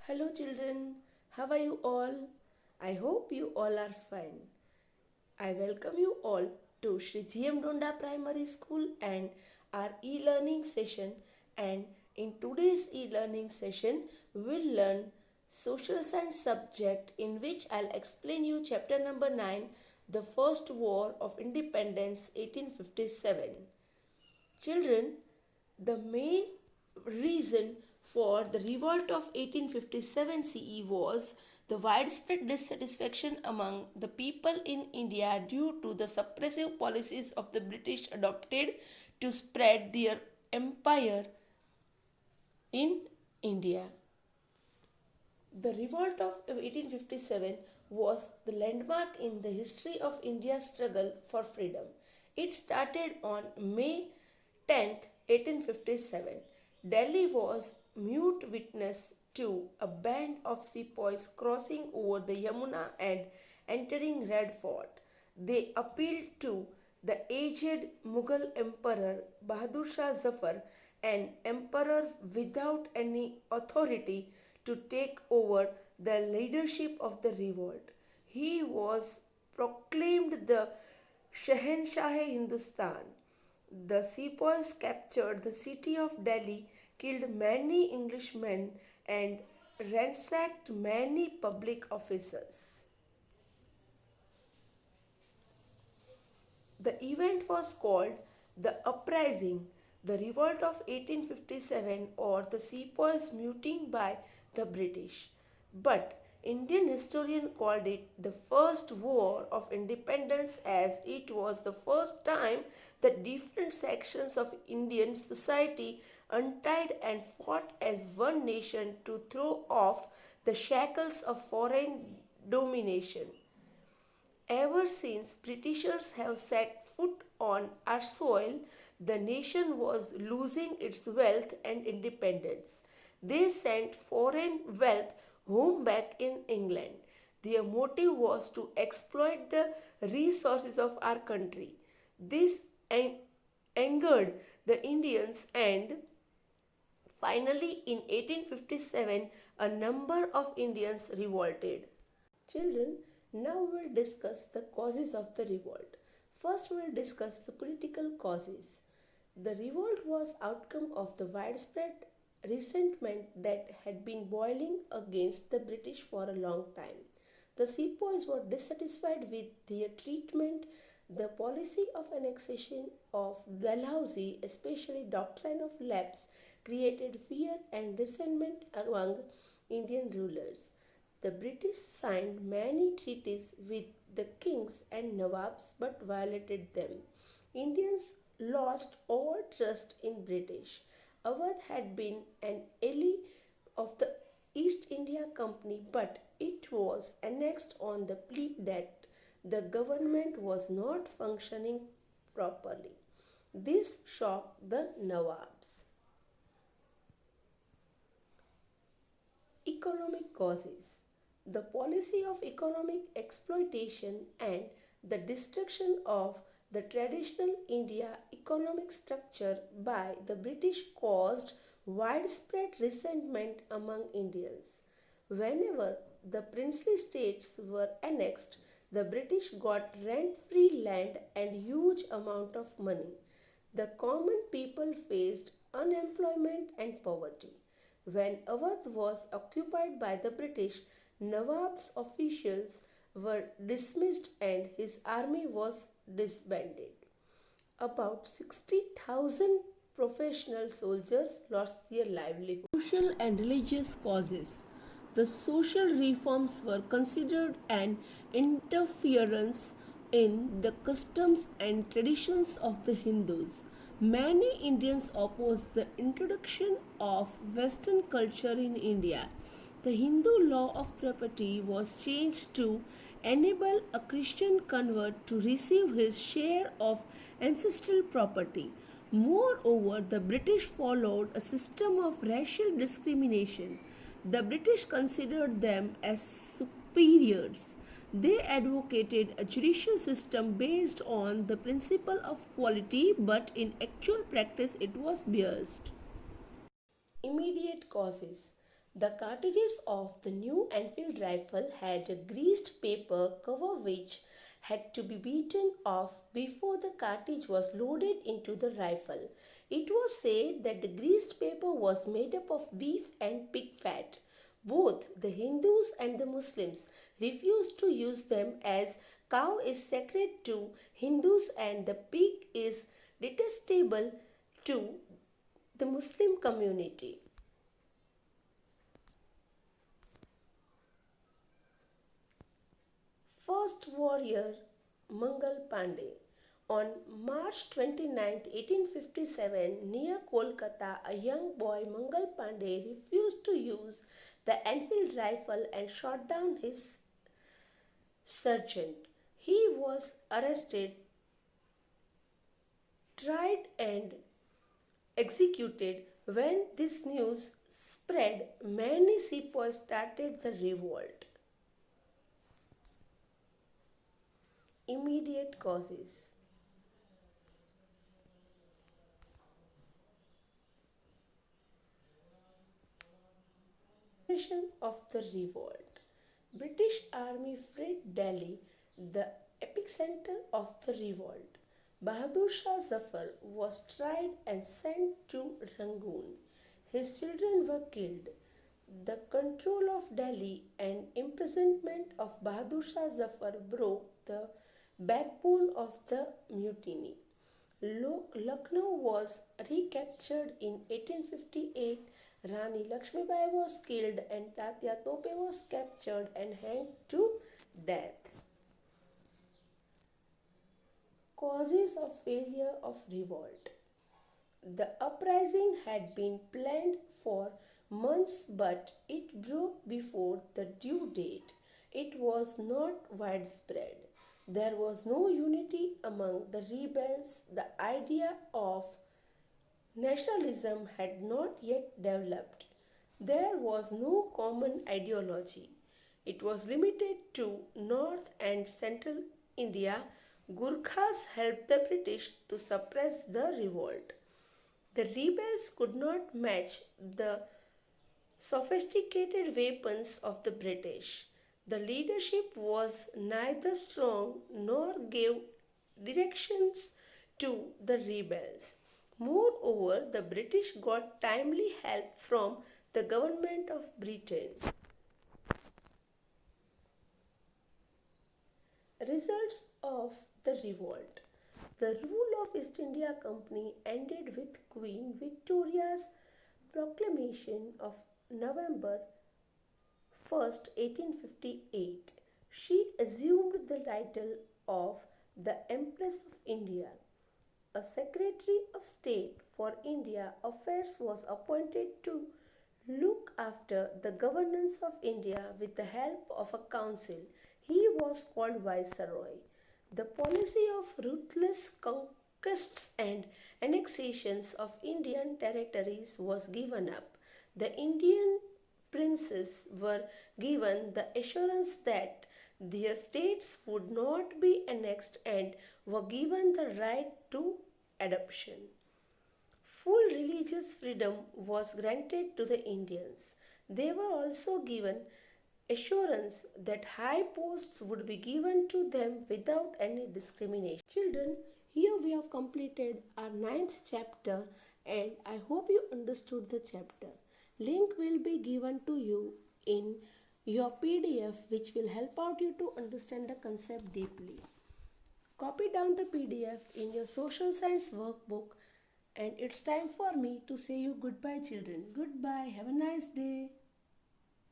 Hello children, how are you all? I hope you all are fine. I welcome you all to Shri GM Donda Primary School and our e-learning session, and in today's e-learning session we will learn social science subject in which I'll explain you chapter number 9, the First War of Independence 1857. Children, the main reason for the revolt of 1857 CE was the widespread dissatisfaction among the people in India due to the suppressive policies of the British adopted to spread their empire in India. The revolt of 1857 was the landmark in the history of India's struggle for freedom. It started on May 10th, 1857. Delhi was mute witness to a band of sepoys crossing over the Yamuna and entering Red Fort. They appealed to the aged Mughal Emperor Bahadur Shah Zafar, an emperor without any authority, to take over the leadership of the revolt. He was proclaimed the Shahenshah-e-Hindustan. The sepoys captured the city of Delhi, killed many Englishmen, and ransacked many public offices. The event was called the Uprising, the Revolt of 1857, or the Sepoys muting by the British. But Indian historian called it the First War of Independence, as it was the first time that different sections of Indian society untied and fought as one nation to throw off the shackles of foreign domination. Ever since Britishers have set foot on our soil, the nation was losing its wealth and independence. They sent foreign wealth home back in England. Their motive was to exploit the resources of our country. This angered the Indians, and finally in 1857 a number of Indians revolted. Children, now we'll discuss the causes of the revolt. First, we'll discuss the political causes. The revolt was outcome of the widespread resentment that had been boiling against the British for a long time. The sepoys were dissatisfied with their treatment. The policy of annexation of Dalhousie, especially doctrine of lapse, created fear and resentment among Indian rulers. The British signed many treaties with the kings and nawabs but violated them. Indians lost all trust in British. Awadh had been an ally of the East India Company, but it was annexed on the plea that the government was not functioning properly. This shocked the nawabs. Economic causes. The policy of economic exploitation and the destruction of the traditional India economic structure by the British caused widespread resentment among Indians. Whenever the princely states were annexed, the British got rent-free land and huge amount of money. The common people faced unemployment and poverty. When Awadh was occupied by the British, Nawab's officials were dismissed and his army was disbanded. About 60,000 professional soldiers lost their livelihood. Social and religious causes. The social reforms were considered an interference in the customs and traditions of the Hindus. Many Indians opposed the introduction of Western culture in India. The Hindu law of property was changed to enable a Christian convert to receive his share of ancestral property. Moreover, the British followed a system of racial discrimination. The British considered them as superiors. They advocated a judicial system based on the principle of equality, but in actual practice it was biased. Immediate causes. The cartridges of the new Enfield rifle had a greased paper cover which had to be beaten off before the cartridge was loaded into the rifle. It was said that the greased paper was made up of beef and pig fat. Both the Hindus and the Muslims refused to use them as cow is sacred to Hindus and the pig is detestable to the Muslim community. First warrior Mangal Pandey. On March 29, 1857, near Kolkata, a young boy Mangal Pandey refused to use the Enfield rifle and shot down his sergeant. He was arrested, tried, and executed. When this news spread, many sepoys started the revolt. Immediate causes. Continuation of the revolt. British Army freed Delhi, the epicenter of the revolt. Bahadur Shah Zafar was tried and sent to Rangoon. His children were killed. The control of Delhi and imprisonment of Bahadur Shah Zafar broke the backbone of the mutiny. Lucknow was recaptured in 1858. Rani Lakshmibai was killed and Tatya Tope was captured and hanged to death. Causes of failure of revolt. The uprising had been planned for months but it broke before the due date. It was not widespread. There was no unity among the rebels. The idea of nationalism had not yet developed. There was no common ideology. It was limited to North and Central India. Gurkhas helped the British to suppress the revolt. The rebels could not match the sophisticated weapons of the British. The leadership was neither strong nor gave directions to the rebels. Moreover, the British got timely help from the government of Britain. Results of the revolt. The rule of East India Company ended with Queen Victoria's proclamation of November 1st, 1858. She assumed the title of the Empress of India. A Secretary of State for India Affairs was appointed to look after the governance of India with the help of a council. He was called Viceroy. The policy of ruthless conquests and annexations of Indian territories was given up. The Indian princes were given the assurance that their states would not be annexed and were given the right to adoption. Full religious freedom was granted to the Indians. They were also given assurance that high posts would be given to them without any discrimination. Children, here we have completed our ninth chapter and I hope you understood the chapter. Link will be given to you in your PDF which will help out you to understand the concept deeply. Copy down the PDF in your social science workbook and it's time for me to say you goodbye children. Goodbye. Have a nice day.